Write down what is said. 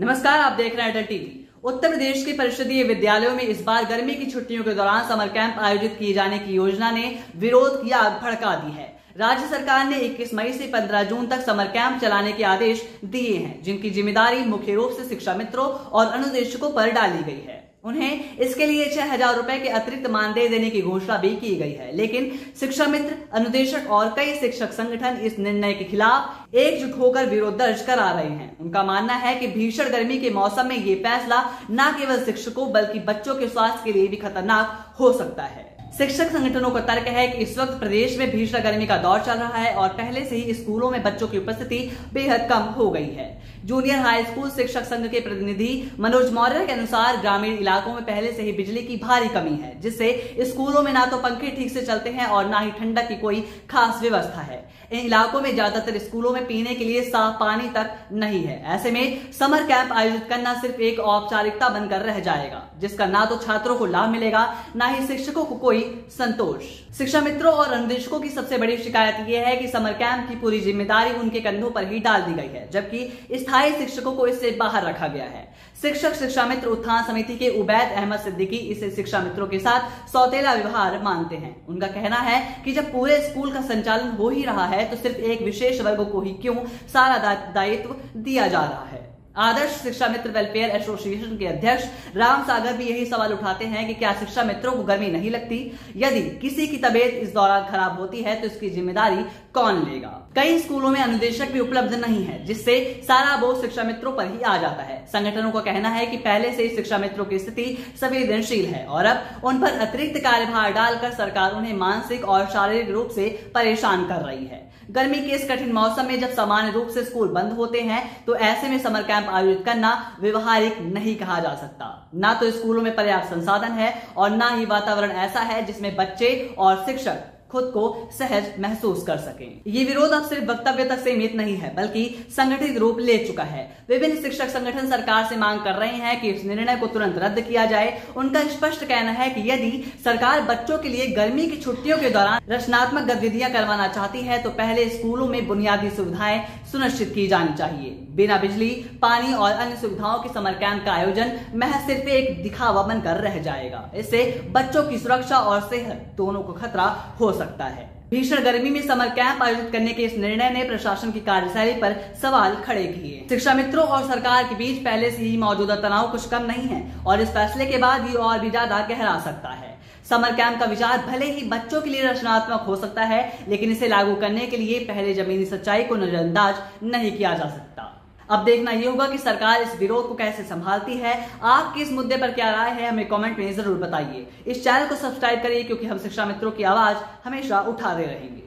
नमस्कार, आप देख रहे हैं अटल टीवी। उत्तर प्रदेश के परिषदीय विद्यालयों में इस बार गर्मी की छुट्टियों के दौरान समर कैंप आयोजित किए जाने की योजना ने विरोध की आग भड़का दी है। राज्य सरकार ने 21 मई से 15 जून तक समर कैंप चलाने के आदेश दिए हैं, जिनकी जिम्मेदारी मुख्य रूप से शिक्षा मित्रों और अनुदेशकों पर डाली गई है। उन्हें इसके लिए 6,000 रुपए के अतिरिक्त मानदेय देने की घोषणा भी की गई है, लेकिन शिक्षा मित्र, अनुदेशक और कई शिक्षक संगठन इस निर्णय के खिलाफ एकजुट होकर विरोध दर्ज करा रहे हैं। उनका मानना है कि भीषण गर्मी के मौसम में ये फैसला न केवल शिक्षकों बल्कि बच्चों के स्वास्थ्य के लिए भी खतरनाक हो सकता है। शिक्षक संगठनों का तर्क है कि इस वक्त प्रदेश में भीषण गर्मी का दौर चल रहा है और पहले से ही स्कूलों में बच्चों की उपस्थिति बेहद कम हो गई है। जूनियर हाई स्कूल शिक्षक संघ के प्रतिनिधि मनोज मौर्य के अनुसार ग्रामीण इलाकों में पहले से ही बिजली की भारी कमी है, जिससे स्कूलों में ना तो पंखे ठीक से चलते हैं और ना ही ठंडक की कोई खास व्यवस्था है। इन इलाकों में ज्यादातर स्कूलों में पीने के लिए साफ पानी तक नहीं है। ऐसे में समर कैंप आयोजित करना सिर्फ एक औपचारिकता बनकर रह जाएगा, जिसका ना तो छात्रों को लाभ मिलेगा, ना ही शिक्षकों को कोई संतोष। शिक्षा मित्रों और अनुदेशकों की सबसे बड़ी शिकायत यह है कि समर कैंप की पूरी जिम्मेदारी उनके कंधों पर ही डाल दी गई है, जबकि स्थायी शिक्षकों को इससे बाहर रखा गया है। शिक्षक शिक्षा मित्र उत्थान समिति के उबैद अहमद सिद्दीकी इसे शिक्षा मित्रों के साथ सौतेला व्यवहार मानते हैं। उनका कहना है कि जब पूरे स्कूल का संचालन हो ही रहा है तो सिर्फ एक विशेष वर्ग को ही क्यों सारा दायित्व दिया जा रहा है। आदर्श शिक्षा मित्र वेलफेयर एसोसिएशन के अध्यक्ष राम सागर भी यही सवाल उठाते हैं कि क्या शिक्षा मित्रों को गर्मी नहीं लगती? यदि किसी की तबीयत इस दौरान खराब होती है तो इसकी जिम्मेदारी कौन लेगा? कई स्कूलों में अनुदेशक भी उपलब्ध नहीं है, जिससे सारा बोझ शिक्षा मित्रों पर ही आ जाता है। संगठनों का कहना है कि पहले से ही शिक्षा मित्रों की स्थिति संवेदनशील है और अब उन पर अतिरिक्त कार्यभार डालकर सरकार उन्हें मानसिक और शारीरिक रूप से परेशान कर रही है। गर्मी के इस कठिन मौसम में जब सामान्य रूप से स्कूल बंद होते हैं तो ऐसे में समर कैंप आयोजित करना व्यवहारिक नहीं कहा जा सकता। ना तो स्कूलों में पर्याप्त संसाधन है और ना ही वातावरण ऐसा है जिसमें बच्चे और शिक्षक खुद को सहज महसूस कर सकें। ये विरोध अब सिर्फ वक्तव्य तक सीमित नहीं है, बल्कि संगठित रूप ले चुका है। विभिन्न शिक्षक संगठन सरकार से मांग कर रहे हैं कि इस निर्णय को तुरंत रद्द किया जाए। उनका स्पष्ट कहना है कि यदि सरकार बच्चों के लिए गर्मी की छुट्टियों के दौरान रचनात्मक गतिविधियां करवाना चाहती है तो पहले स्कूलों में बुनियादी सुविधाएं सुनिश्चित की जानी चाहिए। बिना बिजली, पानी और अन्य सुविधाओं के समर कैंप का आयोजन महज सिर्फ एक दिखावा बनकर रह जाएगा। इससे बच्चों की सुरक्षा और सेहत दोनों को खतरा हो सकता है। भीषण गर्मी में समर कैंप आयोजित करने के इस निर्णय ने प्रशासन की कार्यशैली पर सवाल खड़े किए। शिक्षा मित्रों और सरकार के बीच पहले से ही मौजूदा तनाव कुछ कम नहीं है और इस फैसले के बाद ये और भी ज्यादा गहरा सकता है। समर कैंप का विचार भले ही बच्चों के लिए रचनात्मक हो सकता है, लेकिन इसे लागू करने के लिए पहले जमीनी सच्चाई को नजरअंदाज नहीं किया जा सकता। अब देखना ये होगा कि सरकार इस विरोध को कैसे संभालती है। आपकी इस मुद्दे पर क्या राय है, हमें कमेंट में जरूर बताइए। इस चैनल को सब्सक्राइब करिए, क्योंकि हम शिक्षा मित्रों की आवाज हमेशा उठाते रहेंगे।